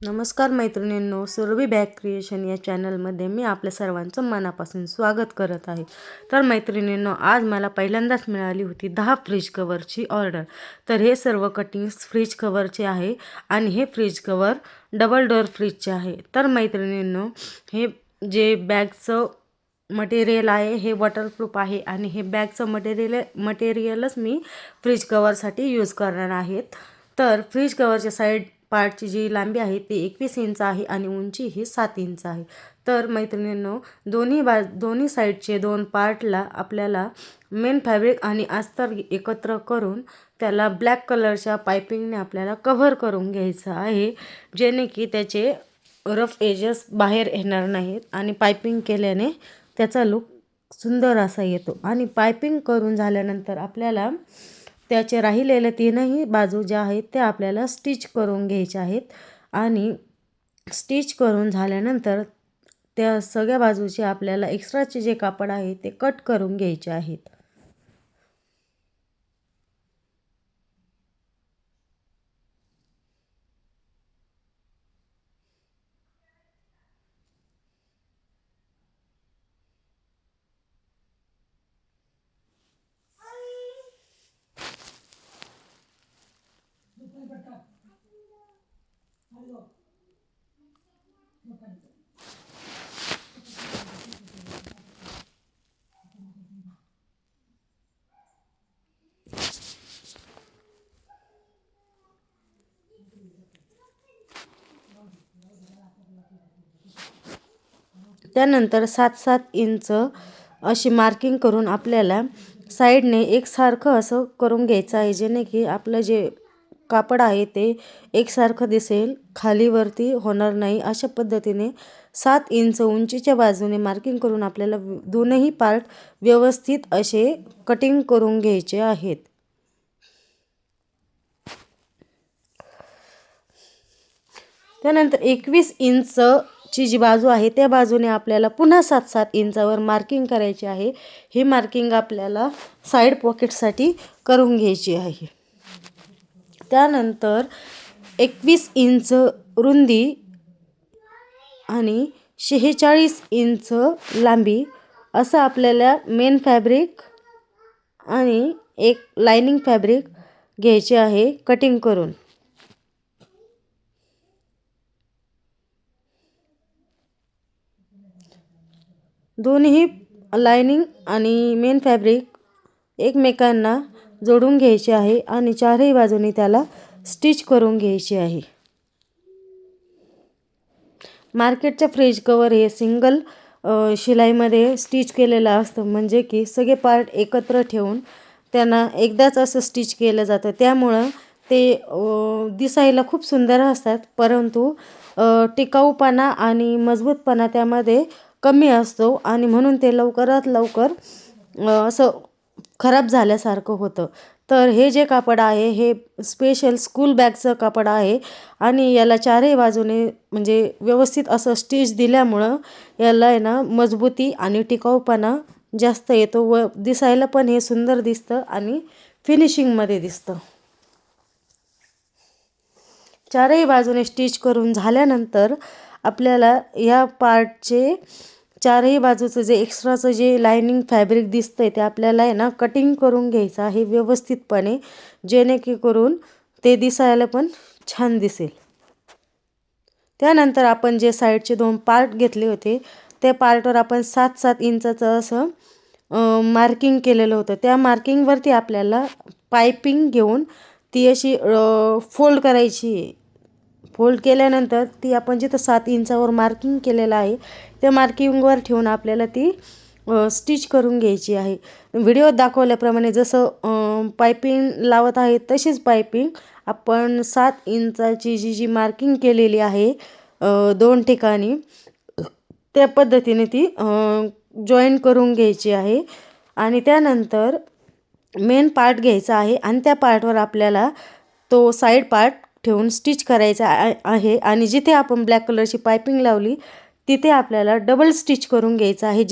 नमस्कार मैत्रिणींनो, Surabhi bag creation या चॅनलमध्ये मी आपल्या सर्वांचं मनापासून स्वागत करत आहे. तर मैत्रिणींनो, आज मला पहिल्यांदाच मिळाली होती 10 फ्रीज कवरची ऑर्डर. तर हे सर्व कटिंग्स फ्रीज कवरचे आहे आणि हे फ्रीज कवर डबल डोअर फ्रीजचे आहे. तर मैत्रिणींनो, हे जे बॅगचं मटेरियल आहे हे वॉटरप्रूफ आहे आणि हे बॅगचं मटेरियलच मी फ्रीज कवरसाठी यूज करणार आहेत. तर फ्रीज कवरच्या साईड पार्टची जी लांबी आहे ती 21 इंच आहे आणि उंची ही 7 इंच आहे. तर मैत्रिणींनो, दोन्ही साईडचे 2 पार्टला आपल्याला मेन फॅब्रिक आणि अस्तर एकत्र करून त्याला ब्लॅक कलरच्या पायपिंगने आपल्याला कव्हर करून घ्यायचं आहे, जेणे की त्याचे रफ एजेस बाहेर येणार नाहीत आणि पायपिंग केल्याने त्याचा लुक सुंदर असा येतो. आणि पायपिंग करून झाल्यानंतर आपल्याला त्याचे राहिलेले तीनही बाजू ज्या आहेत त्या आपल्याला स्टिच करून घ्यायच्या आहेत आणि स्टिच करून झाल्यानंतर त्या सगळ्या बाजूचे आपल्याला एक्स्ट्राचे जे कापड आहे ते कट करून घ्यायचे आहेत. त्यानंतर 7-7 इंच अशी मार्किंग करून आपल्याला साईडने एकसारखं असं करून घ्यायचं आहे, जेणे की आपलं जे कापड आहे ते एकसारखं दिसेल, खालीवरती होणार नाही. अशा पद्धतीने 7 इंच उंचीच्या बाजूने मार्किंग करून आपल्याला दोनही पार्ट व्यवस्थित असे कटिंग करून घ्यायचे आहेत. त्यानंतर 21 इंचची जी बाजू आहे त्या बाजूने आपल्याला पुन्हा 7-7 इंचावर मार्किंग करायची आहे. ही मार्किंग आपल्याला साईड पॉकेटसाठी करून घ्यायची आहे. त्यानंतर 21 इंच रुंदी आणि 46 इंच लांबी असं आपल्याला मेन फॅब्रिक आणि एक लायनिंग फॅब्रिक घ्यायचे आहे कटिंग करून. दोन्ही लायनिंग आणि मेन फॅब्रिक एकमेकांना जोडून घ्यायचे आहे आणि चारही बाजूनी त्याला स्टिच करून घ्यायचे आहे. मार्केटच्या फ्रीज कवर हे सिंगल शिलाईमध्ये स्टिच केलेलं असतं, म्हणजे की सगळे पार्ट एकत्र ठेवून त्यांना एकदाच असं स्टिच केलं जातं. त्यामुळं ते दिसायला खूप सुंदर असतात, परंतु टिकाऊपणा आणि मजबूतपणा त्यामध्ये कमी असतो आणि म्हणून ते लवकरात लवकर असं खराब झाल्यासारखं होतं. तर हे जे कापड आहे हे स्पेशल स्कूल बॅगचं कापड आहे आणि याला चारही बाजूने म्हणजे व्यवस्थित असं स्टिच दिल्यामुळं याला आहे ना मजबूती आणि टिकाऊपणा जास्त येतो व दिसायला पण हे सुंदर दिसतं आणि फिनिशिंगमध्ये दिसतं. चारही बाजूने स्टिच करून झाल्यानंतर आपल्याला या पार्टचे चारही बाजूचं जे एक्स्ट्राचं जे लायनिंग फॅब्रिक दिसतंय ते आपल्याला आहे ना कटिंग करून घ्यायचं आहे व्यवस्थितपणे, जेणे की करून ते दिसायला पण छान दिसेल. त्यानंतर आपण जे साईडचे 2 पार्ट घेतले होते त्या पार्टवर आपण 7-7 इंचाचं असं मार्किंग केलेलं होतं. त्या मार्किंगवरती आपल्याला पायपिंग घेऊन ती अशी फोल्ड करायची आहे. फोल्ड केल्यानंतर ती आपण जिथं 7 इंचावर मार्किंग केलेलं आहे त्या मार्किंगवर ठेवून आपल्याला ती स्टिच करून घ्यायची आहे. व्हिडिओत दाखवल्याप्रमाणे जसं पायपिंग लावत आहे तशीच पायपिंग आपण 7 इंचाची जी मार्किंग केलेली आहे 2 ठिकाणी त्या पद्धतीने ती जॉईन करून घ्यायची आहे. आणि त्यानंतर मेन पार्ट घ्यायचा आहे आणि त्या पार्टवर आपल्याला तो साईड पार्ट ठेवून स्टिच करायचा आहे आणि जिथे आपण ब्लॅक कलरची पायपिंग लावली तिथे आपल्याला डबल स्टिच करून घ्यायचं आहे,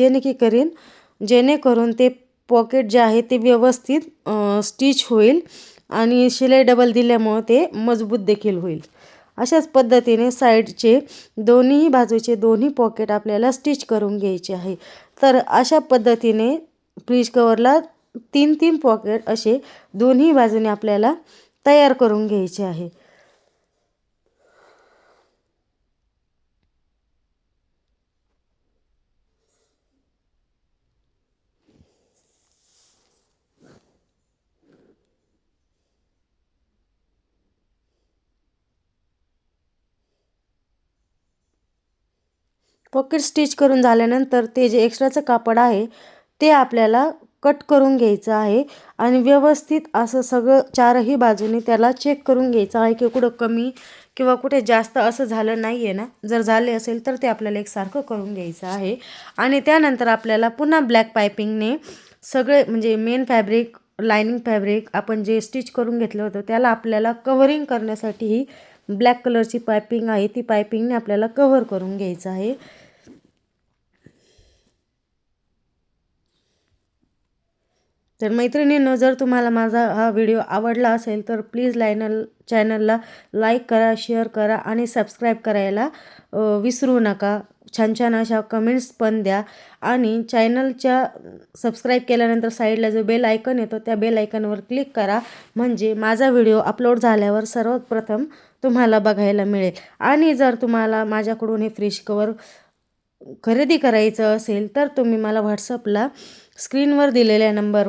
जेणेकरून ते पॉकेट जे आहे ते व्यवस्थित स्टिच होईल आणि शिलाई डबल दिल्यामुळं ते मजबूत देखील होईल. अशाच पद्धतीने साईडचे दोन्ही बाजूचे दोन्ही पॉकेट आपल्याला स्टिच करून घ्यायचे आहे। तर अशा पद्धतीने फ्रीज कवरला 3-3 पॉकेट असे दोन्ही बाजूने आपल्याला तयार करून घ्यायचे आहे। पॉकेट स्टिच करून झाल्यानंतर ते जे एक्स्ट्राचं कापड आहे ते आपल्याला कट करून घ्यायचं आहे आणि व्यवस्थित असं सगळं चारही बाजूने त्याला चेक करून घ्यायचं आहे की कुठं कमी किंवा कुठे जास्त असं झालं नाही आहे ना। जर झाले असेल तर ते आपल्याला एकसारखं करून घ्यायचं आहे आणि त्यानंतर आपल्याला पुन्हा ब्लॅक पायपिंगने सगळे म्हणजे मेन फॅब्रिक लायनिंग फॅब्रिक आपण जे स्टिच करून घेतलं होतं त्याला आपल्याला कव्हरिंग करण्यासाठी ही ब्लॅक कलरची पायपिंग आहे ती पायपिंगने आपल्याला कव्हर करून घ्यायचं आहे। तर मैत्रिणींनो, जर तुम्हाला माझा हा व्हिडिओ आवडला असेल तर प्लीज चॅनलला लाईक करा, शेअर करा आणि सबस्क्राईब करायला विसरू नका। छान छान अशा कमेंट्स पण द्या आणि चॅनलच्या सबस्क्राईब केल्यानंतर साईडला जो बेल आयकॉन येतो त्या बेल आयकॉनवर क्लिक करा, म्हणजे माझा व्हिडिओ अपलोड झाल्यावर सर्वात प्रथम तुम्हाला बघायला मिळेल। आणि जर तुम्हाला माझ्याकडून हे फ्रीज कवर खरेदी करायचं असेल तर तुम्ही मला व्हॉट्सअपला स्क्रीनवर दिलेल्या नंबरवर